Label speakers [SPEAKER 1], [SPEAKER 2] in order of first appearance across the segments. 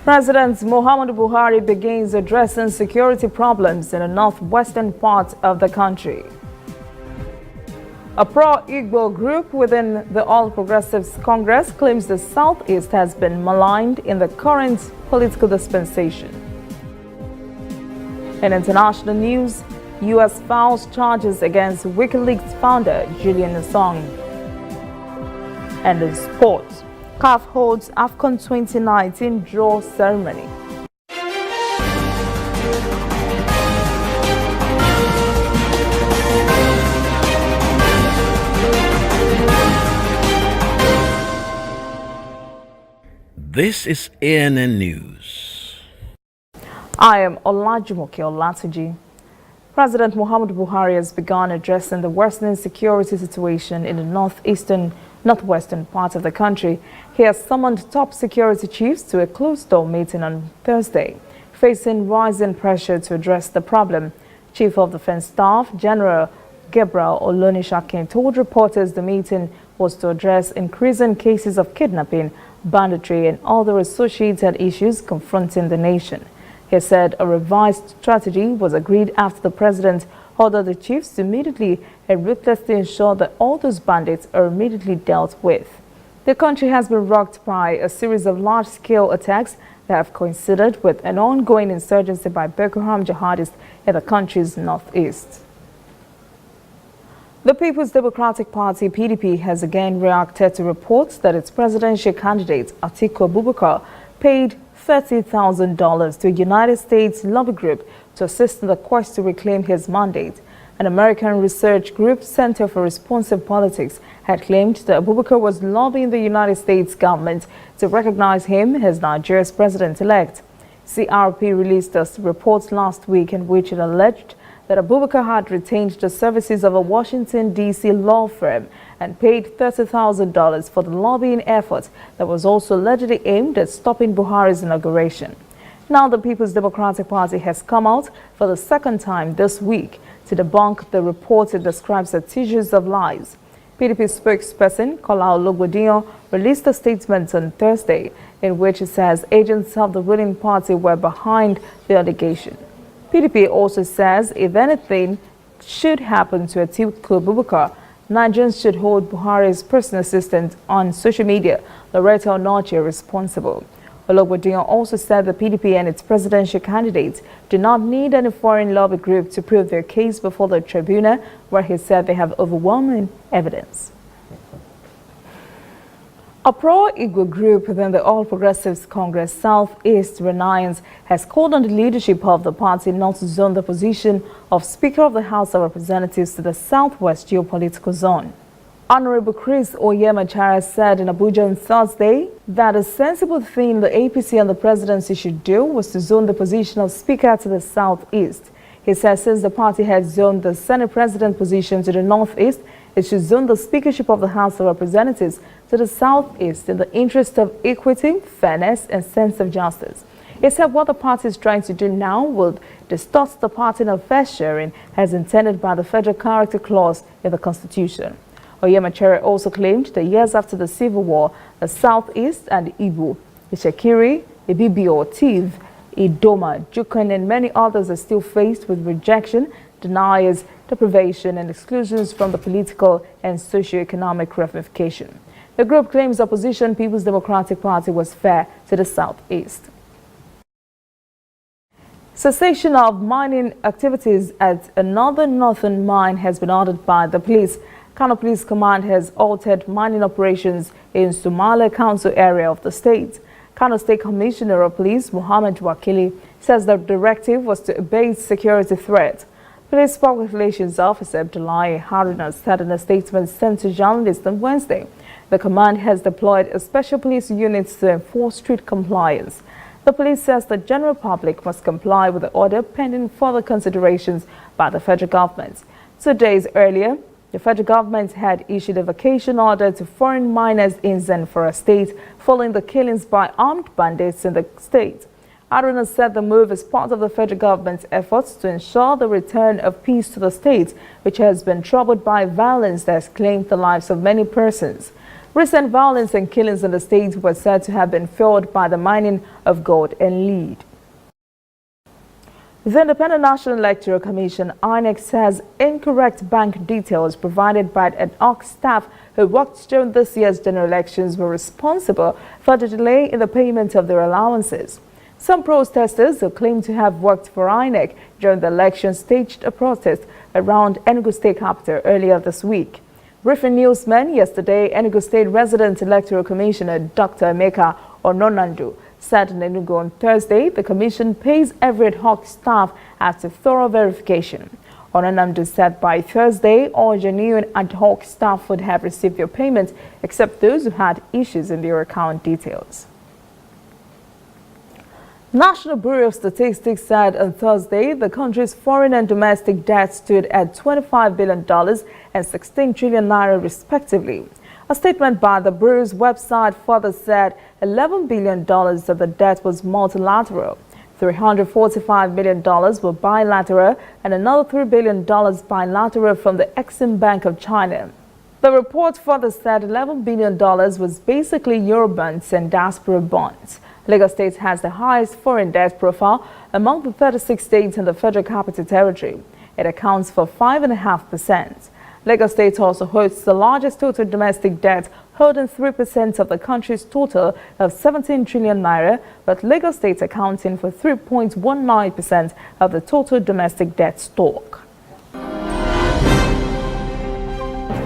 [SPEAKER 1] President Muhammadu Buhari begins addressing security problems in the northwestern part of the country. A pro-Igbo group within the All Progressives Congress claims the Southeast has been maligned in the current political dispensation. In international news, U.S. files charges against WikiLeaks founder Julian Assange. And in sports, CAF holds AFCON 2019 draw ceremony.
[SPEAKER 2] This is ANN News.
[SPEAKER 1] I am Olajumoke Olatunji. President Muhammadu Buhari has begun addressing the worsening security situation in the northwestern part of the country. He has summoned top security chiefs to a closed-door meeting on Thursday, facing rising pressure to address the problem. Chief of Defense Staff General Gabriel Olonishakin told reporters the meeting was to address increasing cases of kidnapping, banditry, and other associated issues confronting the nation. He said a revised strategy was agreed after the president ordered the chiefs to immediately and ruthlessly ensure that all those bandits are immediately dealt with. The country has been rocked by a series of large-scale attacks that have coincided with an ongoing insurgency by Boko Haram jihadists in the country's northeast. The People's Democratic Party (PDP) has again reacted to reports that its presidential candidate Atiku Abubakar paid $30,000 to a United States lobby group to assist in the quest to reclaim his mandate. An American research group, Center for Responsive Politics, had claimed that Abubakar was lobbying the United States government to recognize him as Nigeria's president-elect. CRP released a report last week in which it alleged that Abubakar had retained the services of a Washington, D.C. law firm and paid $30,000 for the lobbying effort that was also allegedly aimed at stopping Buhari's inauguration. Now the People's Democratic Party has come out for the second time this week to debunk the report it describes as tissues of lies. PDP spokesperson Kola Ologbodiyan released a statement on Thursday in which it says agents of the ruling party were behind the allegation. PDP also says if anything should happen to Atiku Abubakar, Nigerians should hold Buhari's personal assistant on social media, Loretta Onochie, responsible. Ologbodiyan also said the PDP and its presidential candidates do not need any foreign lobby group to prove their case before the tribunal, where he said they have overwhelming evidence. A pro-Igbo group within the All Progressives Congress Southeast Renaissance has called on the leadership of the party not to zone the position of Speaker of the House of Representatives to the Southwest geopolitical zone. Honorable Chris Oyemachara said in Abuja on Thursday that a sensible thing the APC and the presidency should do was to zone the position of Speaker to the Southeast. He says since the party had zoned the Senate President position to the Northeast, it should zone the speakership of the House of Representatives to the Southeast in the interest of equity, fairness, and sense of justice. He said what the party is trying to do now will distort the pattern of fair sharing as intended by the Federal Character Clause in the Constitution. Oyemachara also claimed that years after the Civil War, the Southeast and Igbo, Ishekiri, Ibibio, Tiv, Idoma, Jukan, and many others are still faced with rejection, denials, deprivation, and exclusions from the political and socio-economic ramification. The group claims opposition People's Democratic Party was fair to the Southeast. Cessation of mining activities at another northern mine has been ordered by the police. Kano Police Command has altered mining operations in Sumala Council area of the state. Kano State Commissioner of Police Muhammad Wakili says the directive was to abate security threat. Police Public Relations Officer Abdullahi Haruna said in a statement sent to journalists on Wednesday, the command has deployed a special police unit to enforce strict compliance. The police says the general public must comply with the order pending further considerations by the federal government. 2 days earlier, the federal government had issued a vacation order to foreign miners in Zamfara state following the killings by armed bandits in the state. Haruna said the move is part of the federal government's efforts to ensure the return of peace to the state, which has been troubled by violence that has claimed the lives of many persons. Recent violence and killings in the state were said to have been fueled by the mining of gold and lead. The Independent National Electoral Commission, INEC, says incorrect bank details provided by ad hoc staff who worked during this year's general elections were responsible for the delay in the payment of their allowances. Some protesters who claim to have worked for INEC during the election staged a protest around Enugu State capital earlier this week. Briefing newsmen yesterday, Enugu State Resident Electoral Commissioner Dr. Emeka Ononandu said in Enugu on Thursday the commission pays every ad hoc staff after thorough verification. Ononandu said by Thursday all genuine ad hoc staff would have received their payments except those who had issues in their account details. National Bureau of Statistics said on Thursday the country's foreign and domestic debt stood at $25 billion and 16 trillion naira respectively. A statement by the Bureau's website further said $11 billion of the debt was multilateral, $345 million were bilateral, and another $3 billion bilateral from the Exim Bank of China. The report further said $11 billion was basically Eurobonds and diaspora bonds. Lagos State has the highest foreign debt profile among the 36 states in the Federal Capital Territory. It accounts for 5.5%. Lagos State also hosts the largest total domestic debt, holding 3% of the country's total of 17 trillion naira, with Lagos State accounting for 3.19% of the total domestic debt stock.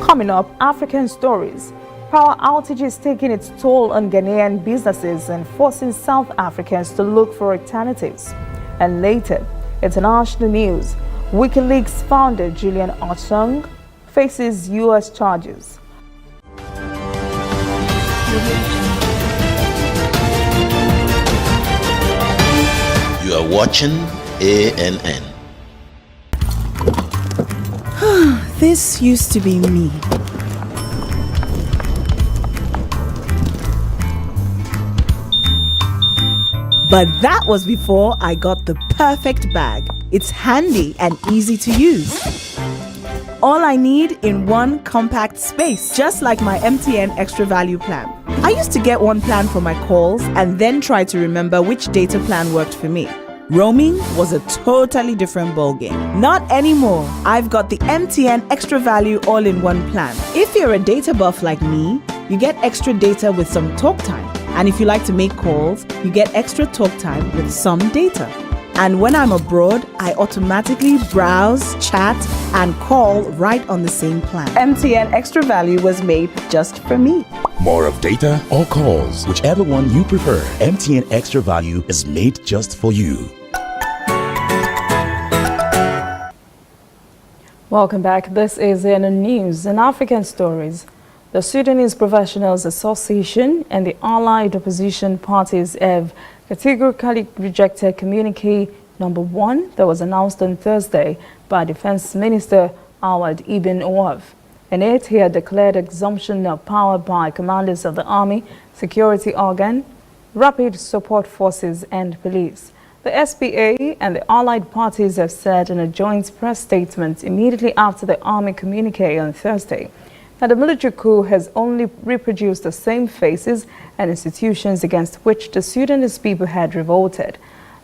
[SPEAKER 1] Coming up, African stories. Power outages taking its toll on Ghanaian businesses and forcing South Africans to look for alternatives. And later, international news. WikiLeaks founder Julian Assange faces U.S. charges.
[SPEAKER 3] You are watching ANN.
[SPEAKER 4] This used to be me. But that was before I got the perfect bag. It's handy and easy to use. All I need in one compact space, just like my MTN Extra Value plan. I used to get one plan for my calls and then try to remember which data plan worked for me. Roaming was a totally different ballgame. Not anymore. I've got the MTN Extra Value all-in-one plan. If you're a data buff like me, you get extra data with some talk time. And if you like to make calls, you get extra talk time with some data. And when I'm abroad, I automatically browse, chat, and call right on the same plan. MTN Extra Value was made just for me.
[SPEAKER 5] More of data or calls, whichever one you prefer. MTN Extra Value is made just for you.
[SPEAKER 1] Welcome back. This is ANN News and African Stories. The Sudanese Professionals Association and the allied opposition parties have categorically rejected Communique number 1 that was announced on Thursday by Defense Minister Awad Ibn Awaf. In it, he had declared assumption of power by commanders of the army, security organ, rapid support forces and police. The SPA and the allied parties have said in a joint press statement immediately after the army communique on Thursday that the military coup has only reproduced the same faces and institutions against which the Sudanese people had revolted.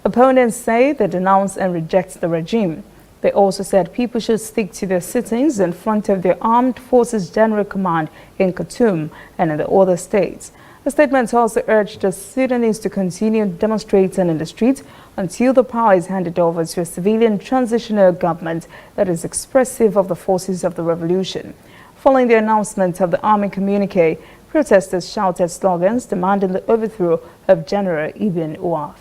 [SPEAKER 1] Opponents say they denounce and reject the regime. They also said people should stick to their sittings in front of their Armed Forces General Command in Khartoum and in the other states. The statement also urged the Sudanese to continue demonstrating in the streets until the power is handed over to a civilian transitional government that is expressive of the forces of the revolution. Following the announcement of the army communique, protesters shouted slogans demanding the overthrow of General Ibn Awaf.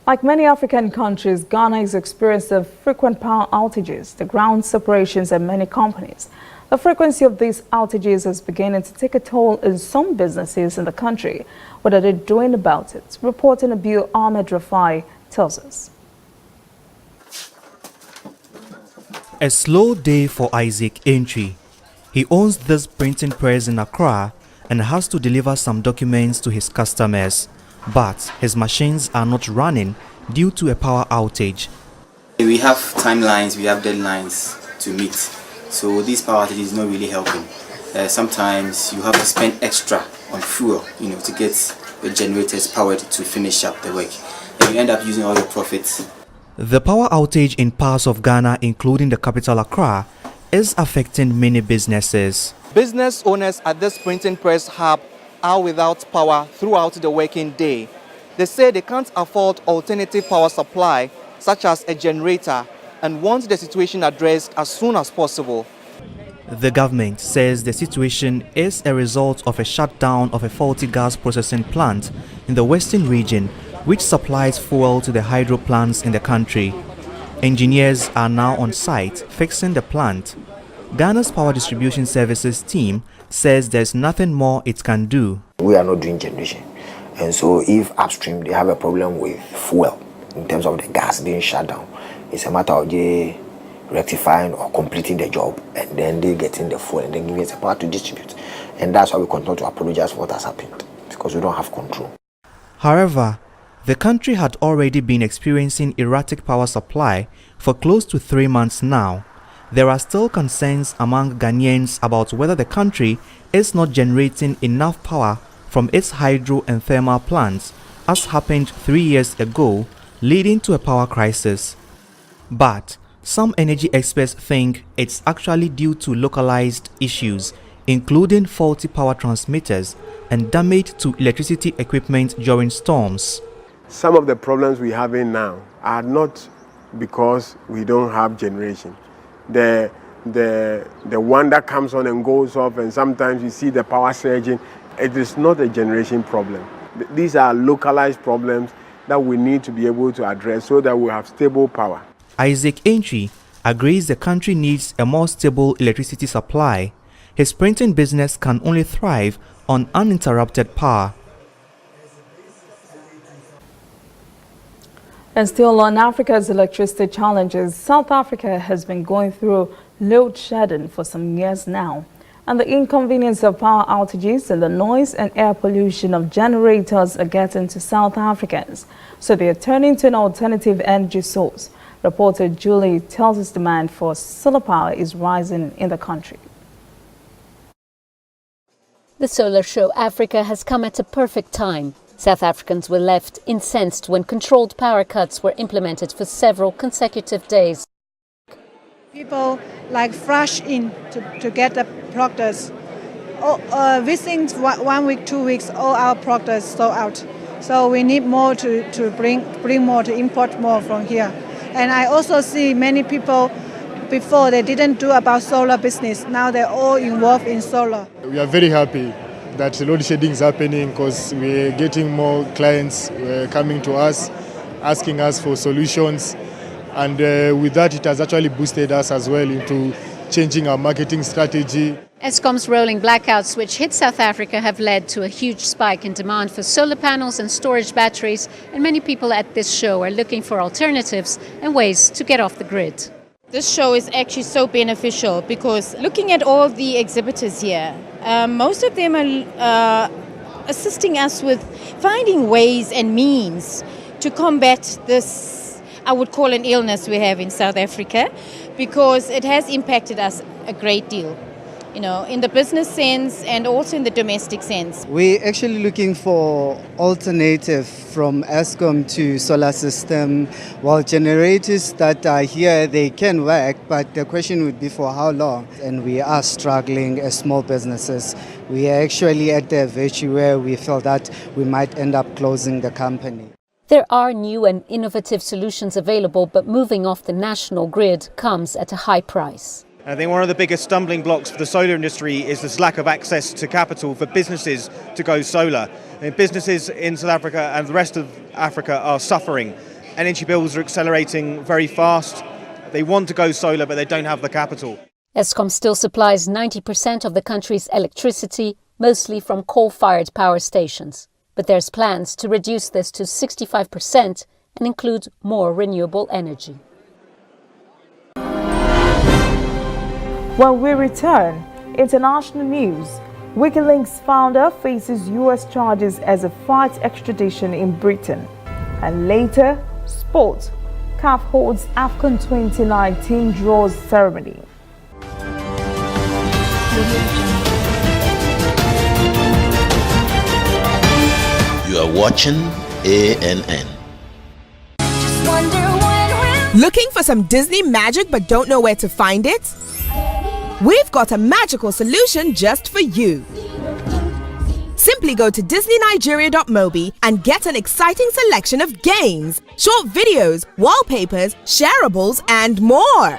[SPEAKER 1] Like many African countries, Ghana is experiencing frequent power outages, the ground separations at many companies. The frequency of these outages is beginning to take a toll in some businesses in the country. What are they doing about it? Reporting Abiy Ahmed Rafai tells us.
[SPEAKER 6] A slow day for Isaac Entry. He owns this printing press in Accra and has to deliver some documents to his customers. But his machines are not running due to a power outage.
[SPEAKER 7] We have timelines, we have deadlines to meet. So this power outage is not really helping. sometimes you have to spend extra on fuel, to get the generators powered to finish up the work, and you end up using all your profits.
[SPEAKER 6] The power outage in parts of Ghana, including the capital Accra, is affecting many businesses. Business owners at this printing press hub are without power throughout the working day. They say they can't afford alternative power supply, such as a generator, and want the situation addressed as soon as possible. The government says the situation is a result of a shutdown of a faulty gas processing plant in the western region, which supplies fuel to the hydro plants in the country. Engineers are now on site fixing the plant. Ghana's Power Distribution Services team says there's nothing more it can do.
[SPEAKER 8] We are not doing generation, and so if upstream they have a problem with fuel in terms of the gas being shut down, it's a matter of rectifying or completing the job, and then they getting the fuel and then giving us the power to distribute. And that's why we continue to apologize for what has happened, because we don't have control.
[SPEAKER 6] However, the country had already been experiencing erratic power supply for close to 3 months now. There are still concerns among Ghanaians about whether the country is not generating enough power from its hydro and thermal plants, as happened 3 years ago, leading to a power crisis. But some energy experts think it's actually due to localized issues, including faulty power transmitters and damage to electricity equipment during storms.
[SPEAKER 9] Some of the problems we have in now are not because we don't have generation. The one that comes on and goes off, and sometimes you see the power surging, it is not a generation problem. These are localized problems that we need to be able to address so that we have stable power.
[SPEAKER 6] Isaac Entry agrees the country needs a more stable electricity supply. His printing business can only thrive on uninterrupted power.
[SPEAKER 1] And still on Africa's electricity challenges, South Africa has been going through load shedding for some years now. And the inconvenience of power outages and the noise and air pollution of generators are getting to South Africans. So they are turning to an alternative energy source. Reporter Julie tells us demand for solar power is rising in the country.
[SPEAKER 10] The solar show Africa has come at a perfect time. South Africans were left incensed when controlled power cuts were implemented for several consecutive days.
[SPEAKER 11] People rush in to get the products. Within 1 week, 2 weeks, all our products sold out. So we need more to bring more, to import more from here. And I also see many people before they didn't do about solar business. Now they're all involved in solar.
[SPEAKER 12] We are very happy that load shedding is happening because we're getting more clients coming to us, asking us for solutions. And with that, it has actually boosted us as well into changing our marketing strategy.
[SPEAKER 10] Eskom's rolling blackouts, which hit South Africa, have led to a huge spike in demand for solar panels and storage batteries, and many people at this show are looking for alternatives and ways to get off the grid.
[SPEAKER 13] This show is actually so beneficial because looking at all the exhibitors here, most of them are assisting us with finding ways and means to combat this, I would call an illness we have in South Africa, because it has impacted us a great deal, in the business sense and also in the domestic sense.
[SPEAKER 14] We're actually looking for alternative from Eskom to solar system. While generators that are here, they can work, but the question would be for how long? And we are struggling as small businesses. We are actually at the virtue where we feel that we might end up closing the company.
[SPEAKER 10] There are new and innovative solutions available, but moving off the national grid comes at a high price.
[SPEAKER 15] I think one of the biggest stumbling blocks for the solar industry is this lack of access to capital for businesses to go solar. And businesses in South Africa and the rest of Africa are suffering. Energy bills are accelerating very fast. They want to go solar, but they don't have the capital.
[SPEAKER 10] Eskom still supplies 90% of the country's electricity, mostly from coal-fired power stations. But there's plans to reduce this to 65% and include more renewable energy.
[SPEAKER 1] When we return, international news. WikiLeaks founder faces U.S. charges as a fights extradition in Britain. And later, sport. CAF holds AFCON 2019 draws ceremony.
[SPEAKER 3] You are watching ANN.
[SPEAKER 16] Looking for some Disney magic but don't know where to find it? We've got a magical solution just for you. Simply go to disneynigeria.mobi and get an exciting selection of games, short videos, wallpapers, shareables, and more.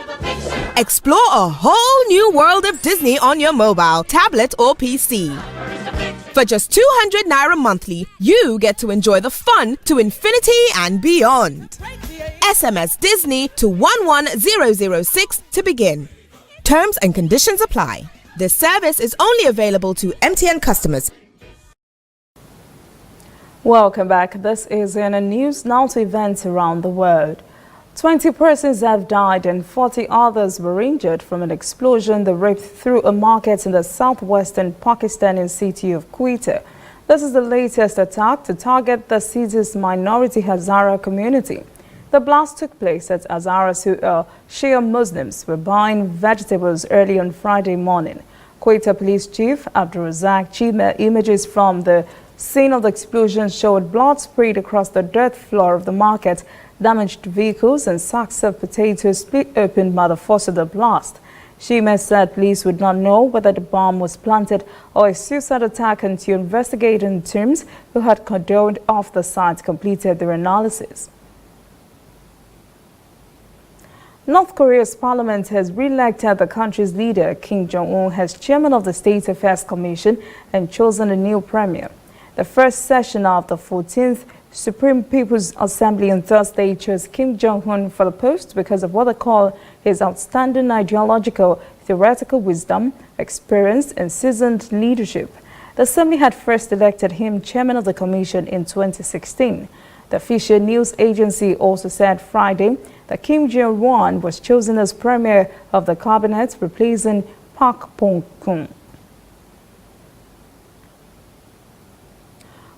[SPEAKER 16] Explore a whole new world of Disney on your mobile, tablet, or PC. For just 200 Naira monthly, you get to enjoy the fun to infinity and beyond. SMS Disney to 11006 to begin. Terms and conditions apply. This service is only available to MTN customers.
[SPEAKER 1] Welcome back. This is ANN News. Now to events around the world. 20 persons have died and 40 others were injured from an explosion that ripped through a market in the southwestern Pakistani city of Quetta. This is the latest attack to target the city's minority Hazara community. The blast took place at Hazaras, who are Shia Muslims, were buying vegetables early on Friday morning. Quetta Police Chief Abdulrazak Chima images from the scene of the explosion showed blood sprayed across the dirt floor of the market, damaged vehicles and sacks of potatoes split open by the force of the blast. Shima said police would not know whether the bomb was planted or a suicide attack until investigating teams who had cordoned off the site completed their analysis. North Korea's parliament has re-elected the country's leader, Kim Jong-un, as chairman of the State Affairs Commission and chosen a new premier. The first session of the 14th Supreme People's Assembly on Thursday chose Kim Jong-un for the post because of what they call his outstanding ideological, theoretical wisdom, experience, and seasoned leadership. The Assembly had first elected him chairman of the commission in 2016. The official news agency also said Friday that Kim Jong-un was chosen as premier of the cabinet, replacing Park Bong-kun.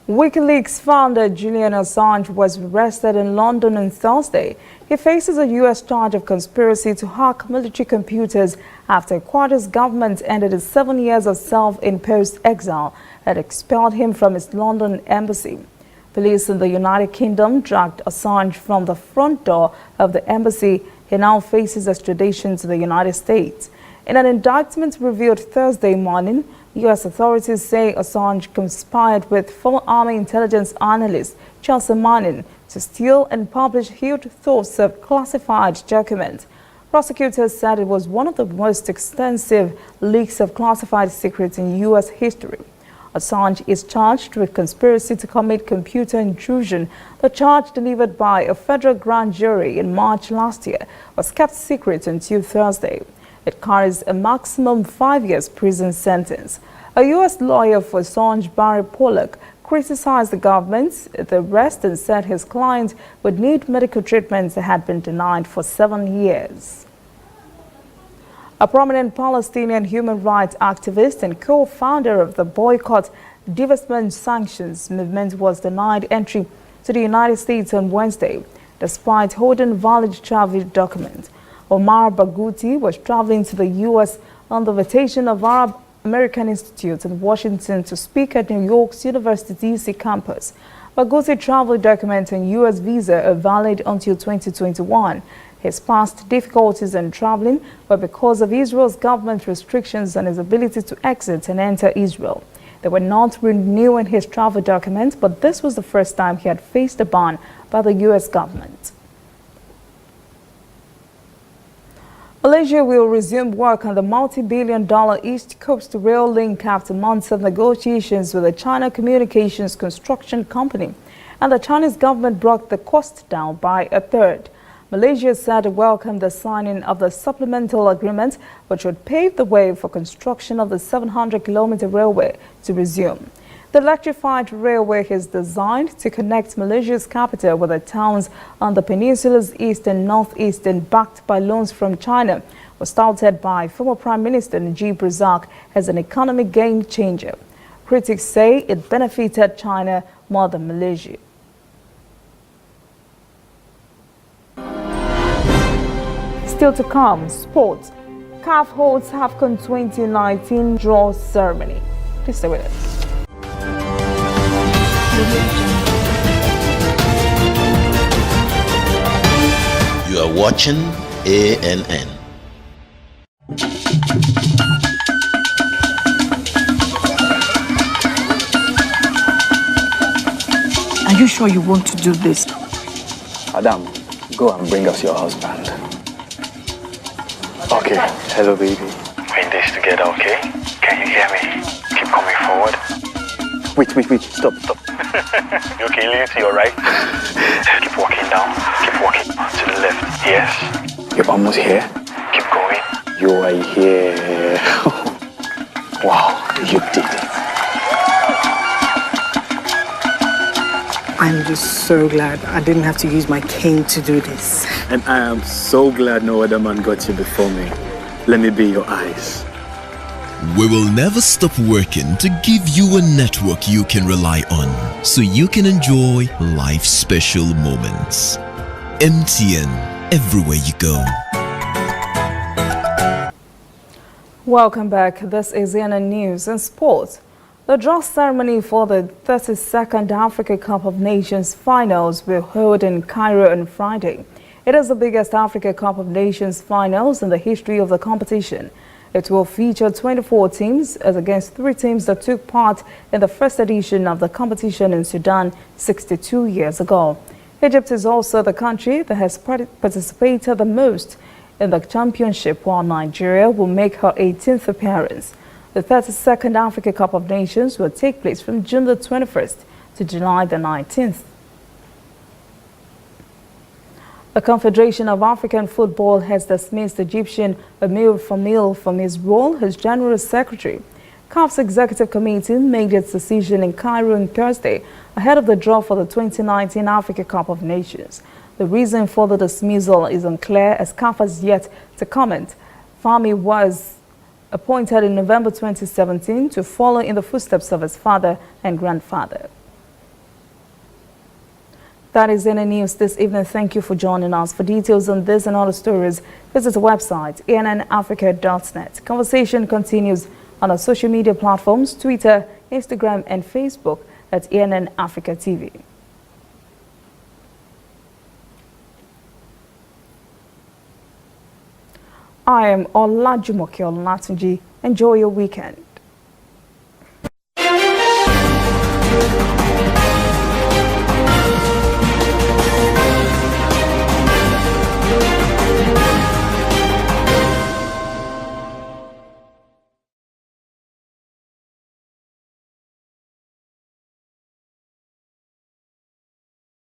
[SPEAKER 1] WikiLeaks founder Julian Assange was arrested in London on Thursday. He faces a U.S. charge of conspiracy to hack military computers after Ecuador's government ended his 7 years of self-imposed exile and expelled him from his London embassy. Police in the United Kingdom dragged Assange from the front door of the embassy. He now faces extradition to the United States. In an indictment revealed Thursday morning, U.S. authorities say Assange conspired with former Army intelligence analyst Chelsea Manning to steal and publish huge stores of classified documents. Prosecutors said it was one of the most extensive leaks of classified secrets in U.S. history. Assange is charged with conspiracy to commit computer intrusion. The charge, delivered by a federal grand jury in March last year, was kept secret until Thursday. It carries a maximum 5 years prison sentence. A U.S. lawyer for Assange, Barry Pollock, criticized the government's arrest and said his client would need medical treatments that had been denied for 7 years. A prominent Palestinian human rights activist and co-founder of the Boycott, Divestment Sanctions movement was denied entry to the United States on Wednesday, despite holding valid travel documents. Omar Barghouti was traveling to the U.S. on the invitation of Arab American Institute in Washington to speak at New York's University DC campus. Barghouti travel documents and U.S. visa are valid until 2021. His past difficulties in traveling were because of Israel's government restrictions on his ability to exit and enter Israel. They were not renewing his travel documents, but this was the first time he had faced a ban by the U.S. government. Malaysia will resume work on the multi-billion-dollar East Coast Rail link after months of negotiations with the China Communications Construction Company, and the Chinese government brought the cost down by a third. Malaysia said it welcomed the signing of the supplemental agreement, which would pave the way for construction of the 700-kilometer railway to resume. The electrified railway is designed to connect Malaysia's capital with the towns on the peninsula's east and northeast, and backed by loans from China, was touted by former Prime Minister Najib Razak as an economic game changer. Critics say it benefited China more than Malaysia. Still to come, sports. CAF holds AFCON 2019 draw ceremony. Please stay with us.
[SPEAKER 3] You're watching ANN.
[SPEAKER 17] Are you sure you want to do this?
[SPEAKER 18] Adam, go and bring us your husband. Okay, hello baby. We're in this together, okay? Can you hear me? Keep coming forward. Wait, stop. You okay, lean to your right. Keep walking down, keep walking to the left. Yes. You're almost here. Keep going. You are here. Wow, you did it.
[SPEAKER 17] I'm just so glad I didn't have to use my cane to do this.
[SPEAKER 18] And I am so glad no other man got you before me. Let me be your eyes.
[SPEAKER 19] We will never stop working to give you a network you can rely on so you can enjoy life's special moments. MTN, everywhere you go.
[SPEAKER 1] Welcome back. This is ANN News and Sports. The draw ceremony for the 32nd Africa Cup of Nations finals will hold in Cairo on Friday. It is the biggest Africa Cup of Nations finals in the history of the competition. It will feature 24 teams as against 3 teams that took part in the first edition of the competition in Sudan 62 years ago. Egypt is also the country that has participated the most in the championship, while Nigeria will make her 18th appearance. The 32nd Africa Cup of Nations will take place from June the 21st to July the 19th. The Confederation of African Football has dismissed Egyptian Amir Famil from his role as General Secretary. CAF's Executive Committee made its decision in Cairo on Thursday ahead of the draw for the 2019 Africa Cup of Nations. The reason for the dismissal is unclear, as CAF has yet to comment. Fahmy was appointed in November 2017 to follow in the footsteps of his father and grandfather. That is ANN News this evening. Thank you for joining us. For details on this and other stories, visit the website annafrica.net. Conversation continues on our social media platforms, Twitter, Instagram and Facebook at ANN Africa TV. I am Olajumoke Olatunji. Enjoy your weekend.